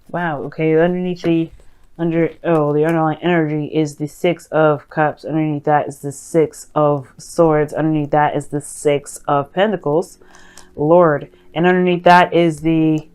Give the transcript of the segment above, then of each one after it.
Wow. Okay. Underneath the the underlying energy is the Six of Cups. Underneath that is the Six of Swords. Underneath that is the Six of Pentacles, Lord, and underneath that is the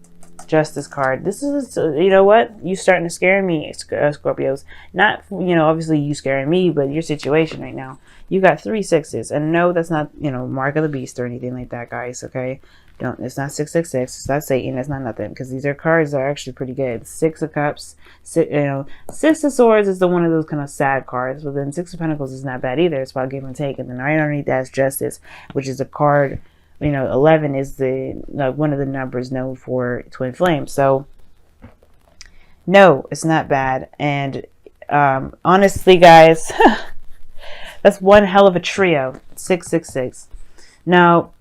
Justice card. This is, you know what? You starting to scare me, Scorpios. Not, obviously you scaring me, but your situation right now. You got 3 6s, and no, that's not, mark of the beast or anything like that, guys. Okay, don't. It's not 666. It's not Satan. It's not nothing, because these are cards that are actually pretty good. 6 of Cups. Six of Swords is the one of those kind of sad cards, but then 6 of Pentacles is not bad either. It's about give and take, and then right underneath that is Justice, which is a card. 11 is the one of the numbers known for twin flames. So no, it's not bad. And honestly, guys, that's one hell of a trio. 666. Now,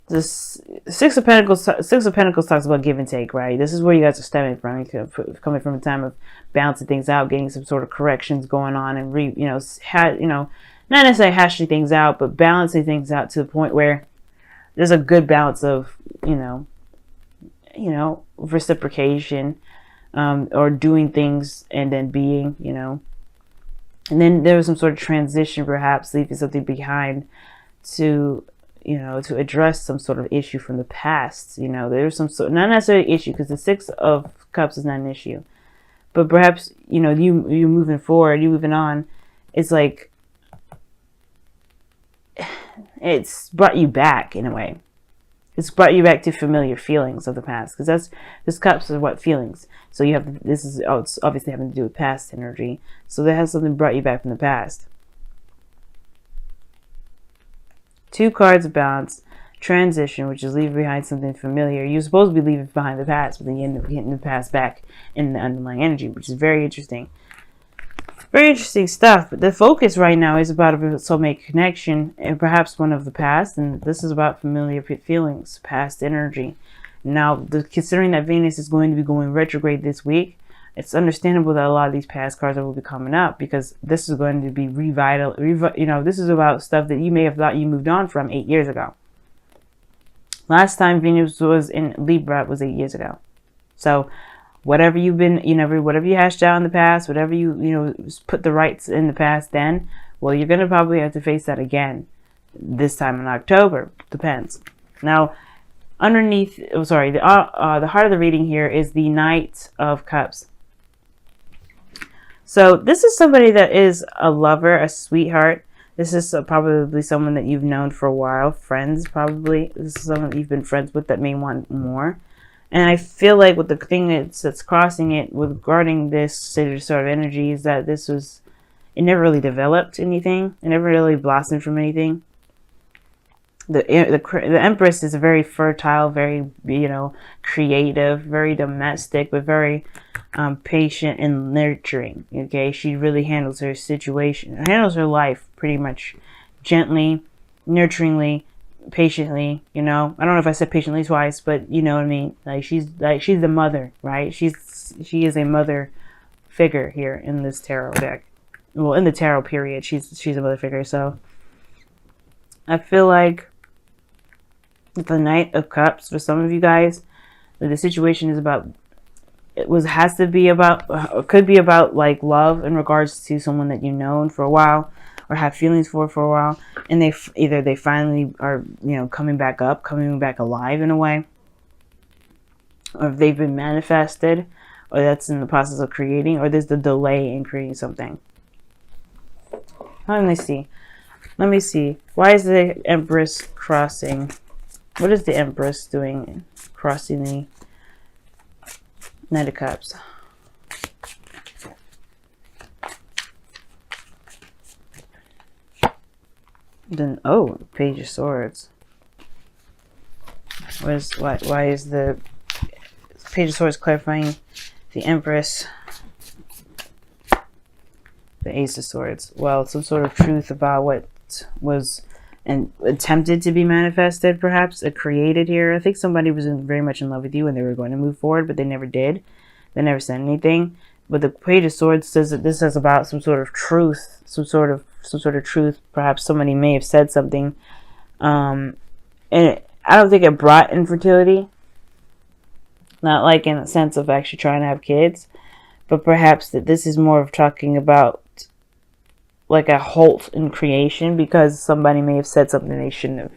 this Six of Pentacles talks about give and take, right? This is where you guys are stemming from. You're coming from a time of balancing things out, getting some sort of corrections going on, and not necessarily hashing things out, but balancing things out to the point where there's a good balance of, reciprocation, or doing things and then being, and then there was some sort of transition, perhaps leaving something behind to, to address some sort of issue from the past. There's some sort, not necessarily issue, because the Six of Cups is not an issue, but perhaps, you moving forward, you moving on. It's like, it's brought you back in a way. It's brought you back to familiar feelings of the past, because this cups are what feelings. So you have it's obviously having to do with past energy. So that has something brought you back from the past. 2 cards of balance, transition, which is leaving behind something familiar. You're supposed to be leaving behind the past, but then you end up getting the past back in the underlying energy, which is very interesting. Very interesting stuff, but the focus right now is about a soulmate connection, and perhaps one of the past, and this is about familiar feelings, past energy. Now, considering that Venus is going to be going retrograde this week, it's understandable that a lot of these past cards will be coming up, because this is going to be this is about stuff that you may have thought you moved on from 8 years ago. Last time Venus was in Libra was 8 years ago. So whatever you've been, whatever you hashed out in the past, whatever you put the rights in the past then, well, you're going to probably have to face that again this time in October. Depends. Now, underneath, the heart of the reading here is the Knight of Cups. So this is somebody that is a lover, a sweetheart. This is probably someone that you've known for a while, friends probably. This is someone that you've been friends with that may want more. And I feel like with the thing that's crossing it regarding this sort of energy is that it never really developed anything. It never really blossomed from anything. The Empress is very fertile, very, creative, very domestic, but very patient and nurturing. Okay, she really handles her situation, handles her life pretty much gently, nurturingly, patiently. I don't know if I said patiently twice, but you know what I mean. She's the mother, right? She is a mother figure here in this tarot deck. Well, in the tarot period, she's a mother figure. So I feel like the Knight of Cups, for some of you guys, the situation is about, could be about like love in regards to someone that you've known for a while or have feelings for a while, and they finally are, coming back alive in a way, or if they've been manifested, or that's in the process of creating, or there's the delay in creating something. Let me see. Why is the Empress crossing? What is the Empress doing crossing the Knight of Cups? Then, Page of Swords. Why is the Page of Swords clarifying the Empress? The Ace of Swords. Well, some sort of truth about what was and attempted to be manifested, perhaps, created here. I think somebody was very much in love with you and they were going to move forward, but they never did. They never said anything. But the Page of Swords says that this is about some sort of truth, some sort of truth. Perhaps somebody may have said something, and I don't think it brought infertility. Not like in a sense of actually trying to have kids, but perhaps that this is more of talking about like a halt in creation because somebody may have said something they shouldn't have.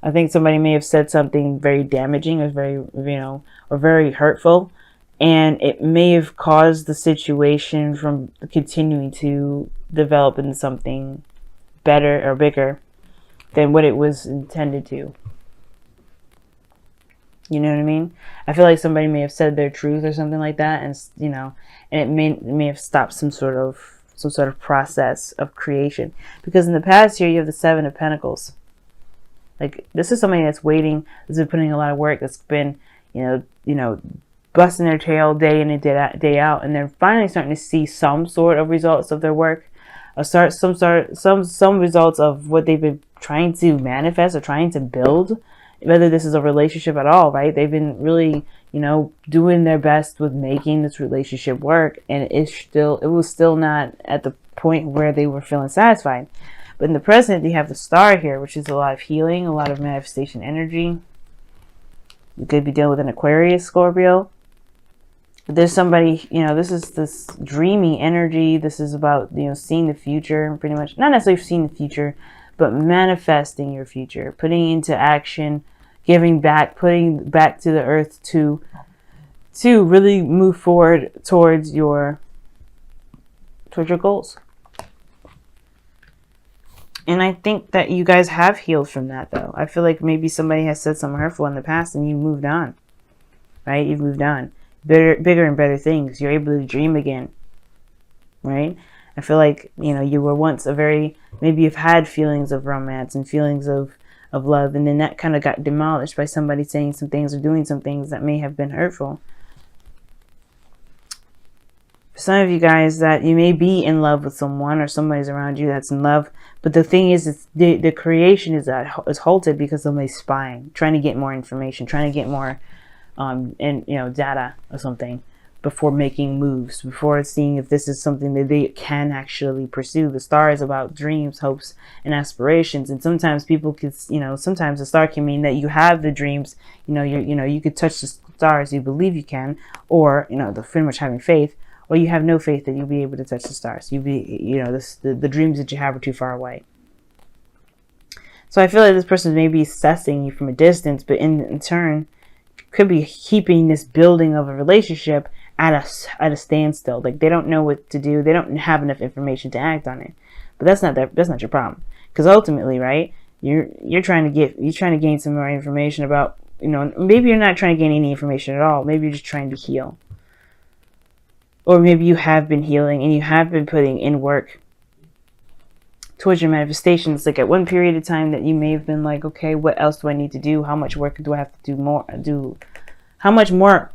I think somebody may have said something very damaging or very, or very hurtful, and it may have caused the situation from continuing to develop into something better or bigger than what it was intended to. You know what I mean? I feel like somebody may have said their truth or something like that, and and it may have stopped some sort of process of creation. Because in the past here, you have the Seven of Pentacles. Like, this is somebody that's waiting, that's been putting a lot of work, that's been, busting their tail day in and day out, and they're finally starting to see some sort of results of their work, or some results of what they've been trying to manifest or trying to build. Whether this is a relationship at all, right? They've been really, doing their best with making this relationship work, and it was still not at the point where they were feeling satisfied. But in the present, you have the Star here, which is a lot of healing, a lot of manifestation energy. You could be dealing with an Aquarius, Scorpio. There's somebody, this is this dreamy energy. This is about, seeing the future, pretty much. Not necessarily seeing the future, but manifesting your future, putting into action, giving back, putting back to the earth to really move forward towards your goals. And I think that you guys have healed from that, though. I feel like maybe somebody has said something hurtful in the past and you moved on, right? You've moved on. Bigger and better things. You're able to dream again, right? I feel like, you were once maybe you've had feelings of romance and feelings of love, and then that kind of got demolished by somebody saying some things or doing some things that may have been hurtful. For some of you guys, that you may be in love with someone or somebody's around you that's in love, but the thing is, the creation is halted because somebody's spying, trying to get more information, trying to get more data or something, before making moves, before seeing if this is something that they can actually pursue. The Star is about dreams, hopes, and aspirations. And sometimes people could, sometimes the Star can mean that you have the dreams, you could touch the stars, you believe you can, or, the pretty much having faith, or you have no faith that you'll be able to touch the stars. The dreams that you have are too far away. So I feel like this person may be assessing you from a distance, but in turn, could be keeping this building of a relationship at a standstill. Like, they don't know what to do. They don't have enough information to act on it. But that's not your problem. Because ultimately, right, you're trying to gain some more information about, maybe you're not trying to gain any information at all. Maybe you're just trying to heal. Or maybe you have been healing and you have been putting in work towards your manifestations. Like, at one period of time that you may have been like, okay, what else do I need to do? How much work do I have to do? How much more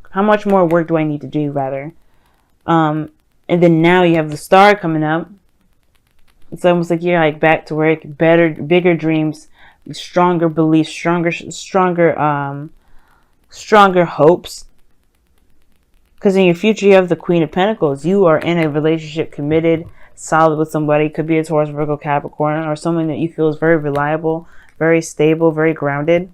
work do I need to do, rather? And then now you have the Star coming up. It's almost like you're like back to work, bigger dreams, stronger beliefs, stronger hopes. Because in your future, you have the Queen of Pentacles. You are in a relationship, committed, solid with somebody. Could be a Taurus, Virgo, Capricorn, or someone that you feel is very reliable, very stable, very grounded.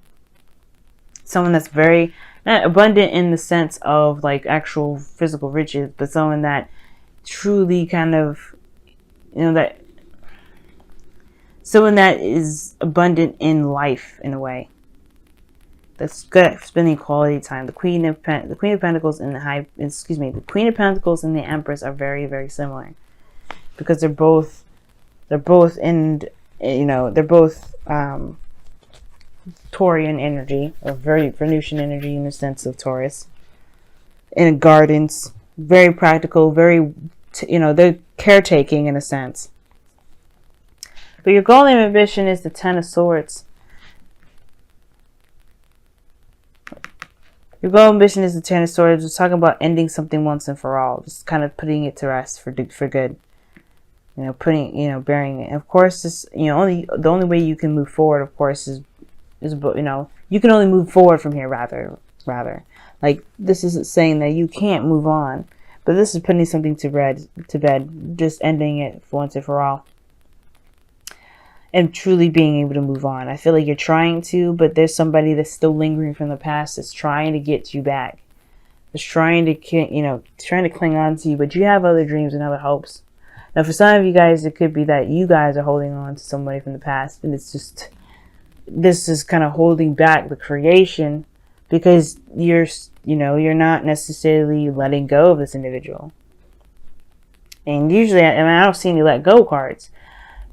Someone that's very not abundant in the sense of like actual physical riches, but someone that truly kind of, someone that is abundant in life in a way. That's good at spending quality time. The Queen of Pentacles and the Queen of Pentacles and the Empress are very, very similar, because they're both in, they're both Taurian energy, or very Venusian energy in the sense of Taurus. In gardens, very practical, very, they're caretaking in a sense. But your goal and ambition is the Ten of Swords. Your goal and ambition is the Ten of Swords. We're talking about ending something once and for all. Just kind of putting it to rest for good. Burying it. And of course, this, the only way you can move forward, of course, is you can only move forward from here, rather. Like, this isn't saying that you can't move on, but this is putting something to bed, just ending it for once and for all. And truly being able to move on. I feel like you're trying to, but there's somebody that's still lingering from the past that's trying to get you back. is trying to, trying to cling on to you, but you have other dreams and other hopes. Now, for some of you guys, it could be that you guys are holding on to somebody from the past, and it's just, this is kind of holding back the creation because you're not necessarily letting go of this individual. And usually, I don't see any let go cards,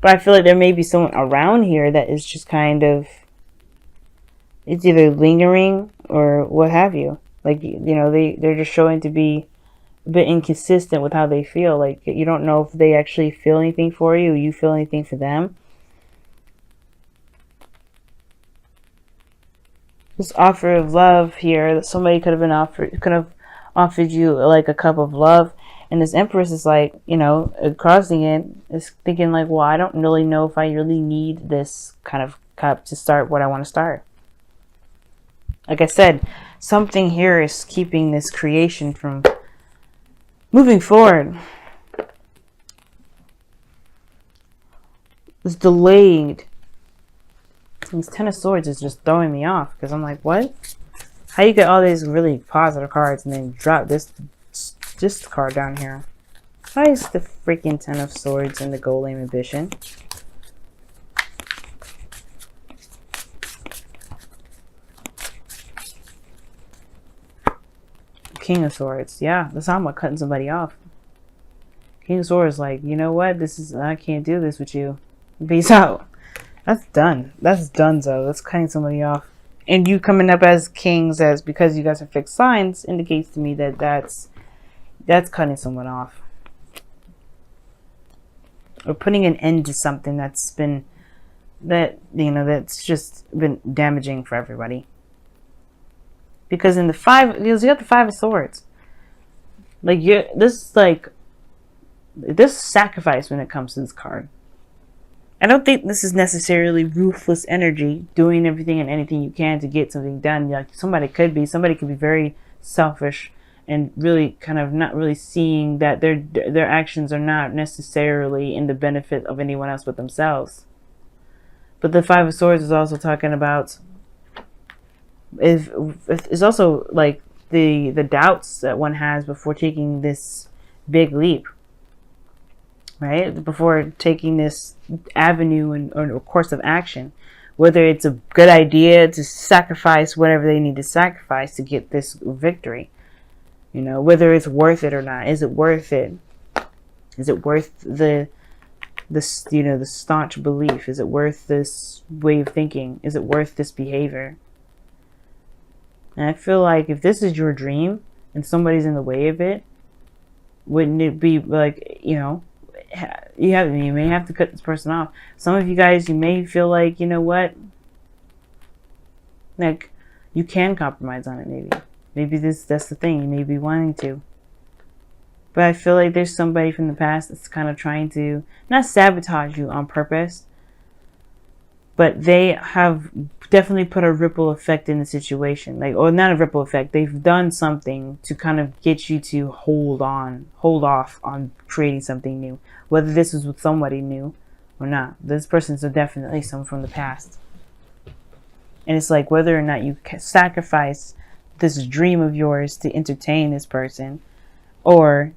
but I feel like there may be someone around here that is just kind of, it's either lingering or what have you. Like, they're just showing to be a bit inconsistent with how they feel. Like, you don't know if they actually feel anything for you, you feel anything for them. This offer of love here that somebody could have offered you like a cup of love, and this Empress is like, crossing it, is thinking like, well, I don't really know if I really need this kind of cup to start what I want to start. Like I said, something here is keeping this creation from moving forward. It's delayed. This Ten of Swords is just throwing me off because I'm like, what? How you get all these really positive cards and then drop this card down here? Why is the freaking Ten of Swords and the Golem Ambition? King of Swords. Yeah, that's how I'm cutting somebody off. King of Swords like, you know what? I can't do this with you. Peace out. That's done. That's donezo. That's cutting somebody off. And you coming up as kings, as because you guys are fixed signs, indicates to me that that's cutting someone off. Or putting an end to something that's just been damaging for everybody. Because in the you got the Five of Swords. Like, this is sacrifice when it comes to this card. I don't think this is necessarily ruthless energy, doing everything and anything you can to get something done. Like, somebody could be very selfish and really kind of not really seeing that their actions are not necessarily in the benefit of anyone else but themselves. But the Five of Swords is also talking about is also like the doubts that one has before taking this big leap. Right? Before taking this avenue or course of action. Whether it's a good idea to sacrifice whatever they need to sacrifice to get this victory. Whether it's worth it or not. Is it worth it? Is it worth the staunch belief? Is it worth this way of thinking? Is it worth this behavior? And I feel like if this is your dream and somebody's in the way of it, wouldn't it be like, you may have to cut this person off. Some of you guys, you may feel like, you know what, like, you can compromise on it. Maybe that's the thing, you may be wanting to, but I feel like there's somebody from the past that's kind of trying to not sabotage you on purpose, but they have definitely put a ripple effect in the situation. Like, or not a ripple effect, they've done something to kind of get you to hold off on creating something new. Whether this is with somebody new or not. This person's definitely someone from the past. And it's like, whether or not you sacrifice this dream of yours to entertain this person, or,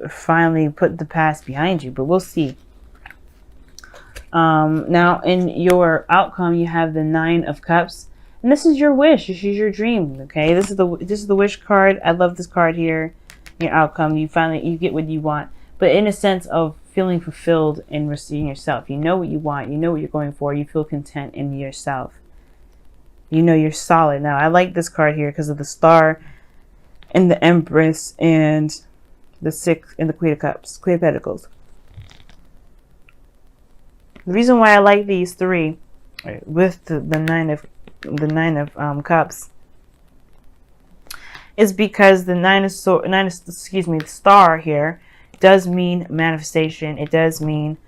finally put the past behind you. But we'll see. Now in your outcome, you have the Nine of Cups, and this is your wish. This is your dream. Okay, this is the wish card. I love this card here. Your outcome, you get what you want, but in a sense of feeling fulfilled and receiving yourself. You know what you want. You know what you're going for. You feel content in yourself. You're solid. Now I like this card here because of the Star and the Empress and the Six and the Queen of Cups, Queen of Pentacles. The reason why I like these three with the Nine of Cups is because the Star here does mean manifestation. It does mean,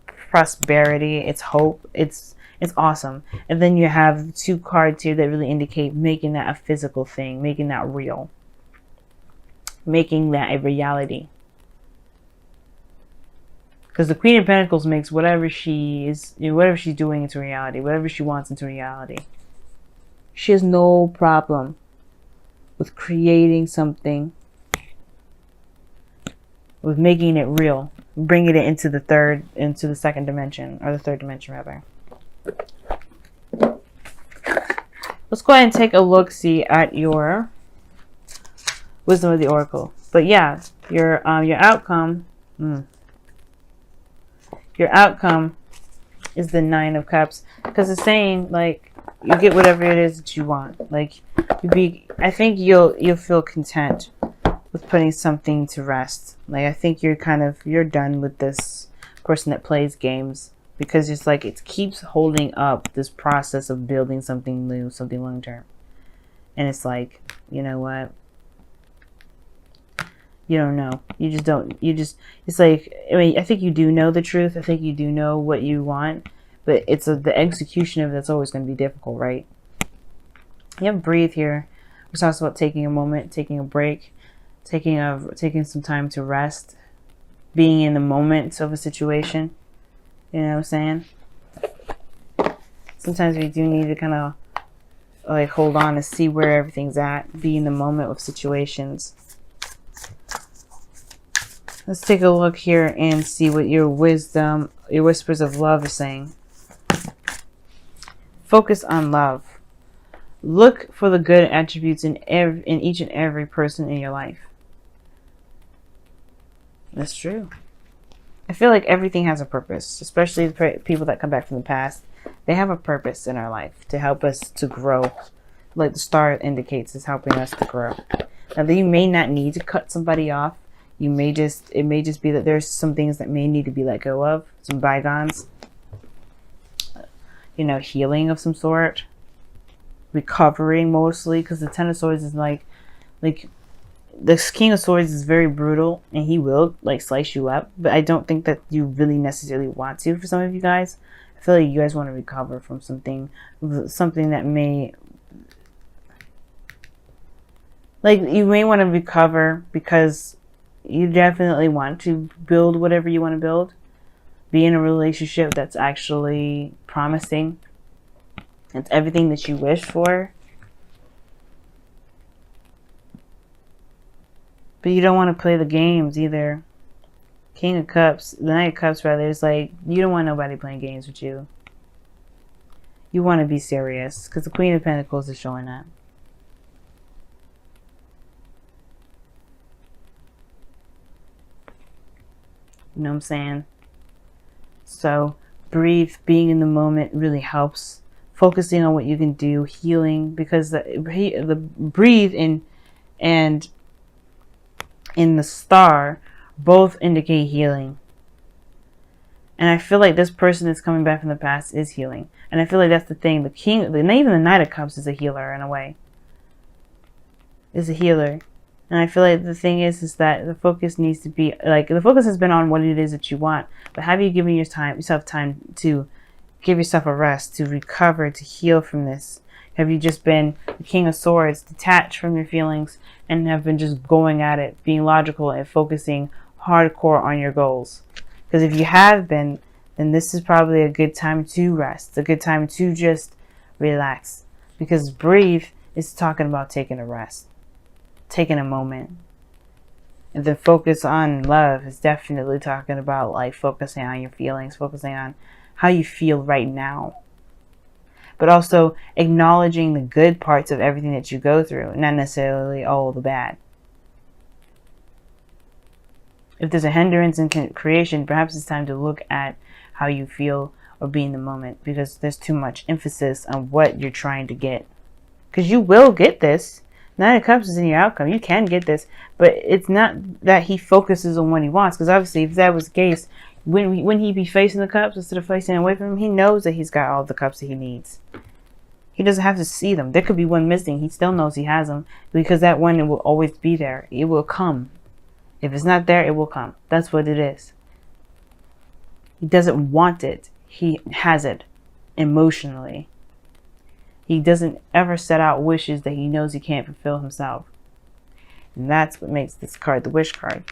prosperity. It's hope. It's awesome. And then you have the two cards here that really indicate making that a physical thing, making that real, making that a reality. Because the Queen of Pentacles makes whatever she's doing into reality, whatever she wants into reality. She has no problem with creating something, with making it real, bringing it into the second dimension, or the third dimension rather. Let's go ahead and take a look-see at your wisdom of the oracle. But yeah, your outcome, your outcome is the 9 of Cups, because it's saying like you get whatever it is that you want. Like I think you'll feel content with putting something to rest. Like I think you're done with this person that plays games, because it's like it keeps holding up this process of building something new, something long term. And it's like, you know what? You don't know. It's like, I mean, I think you do know the truth. I think you do know what you want, but it's the execution of it that's always going to be difficult, right? You have breathe here, which talks about taking a moment, taking a break, taking some time to rest, being in the moment of a situation. You know what I'm saying? Sometimes we do need to kind of like hold on and see where everything's at, be in the moment of situations. Let's take a look here and see what your wisdom, your whispers of love is saying. Focus on love. Look for the good attributes in each and every person in your life. That's true. I feel like everything has a purpose, especially the people that come back from the past. They have a purpose in our life to help us to grow. Like the star indicates, is helping us to grow. Now, you may not need to cut somebody off. It may just be that there's some things that may need to be let go of, some bygones. You know, healing of some sort, recovering mostly, because the Ten of Swords is like the King of Swords is very brutal, and he will like slice you up. But I don't think that you really necessarily want to. For some of you guys, I feel like you guys want to recover from something that may, like, you may want to recover because you definitely want to build whatever you want to build. Be in a relationship that's actually promising. It's everything that you wish for. But you don't want to play the games either. King of Cups, the Knight of Cups rather, is like, you don't want nobody playing games with you. You want to be serious, because the Queen of Pentacles is showing that. You know what I'm saying? So, breathe, being in the moment really helps. Focusing on what you can do, healing, because the breathe and in the star both indicate healing. And I feel like this person that's coming back from the past is healing. And I feel like that's the thing. Even the Knight of Cups is a healer in a way. Is a healer. And I feel like the thing is that the focus needs to be, like, the focus has been on what it is that you want. But have you given yourself time to give yourself a rest, to recover, to heal from this? Have you just been the King of Swords, detached from your feelings, and have been just going at it, being logical and focusing hardcore on your goals? Because if you have been, then this is probably a good time to rest, a good time to just relax. Because breathe is talking about taking a rest, taking a moment. And the focus on love is definitely talking about like focusing on your feelings, focusing on how you feel right now. But also acknowledging the good parts of everything that you go through, not necessarily all the bad. If there's a hindrance in creation, perhaps it's time to look at how you feel or be in the moment, because there's too much emphasis on what you're trying to get. Because you will get this. Nine of Cups is in your outcome. You can get this, but it's not that he focuses on what he wants. Because obviously, if that was the case, when he be facing the cups instead of facing away from him, he knows that he's got all the cups that he needs. He doesn't have to see them. There could be one missing. He still knows he has them, because that one, it will always be there. It will come. If it's not there, it will come. That's what it is. He doesn't want it. He has it emotionally. He doesn't ever set out wishes that he knows he can't fulfill himself. And that's what makes this card the wish card.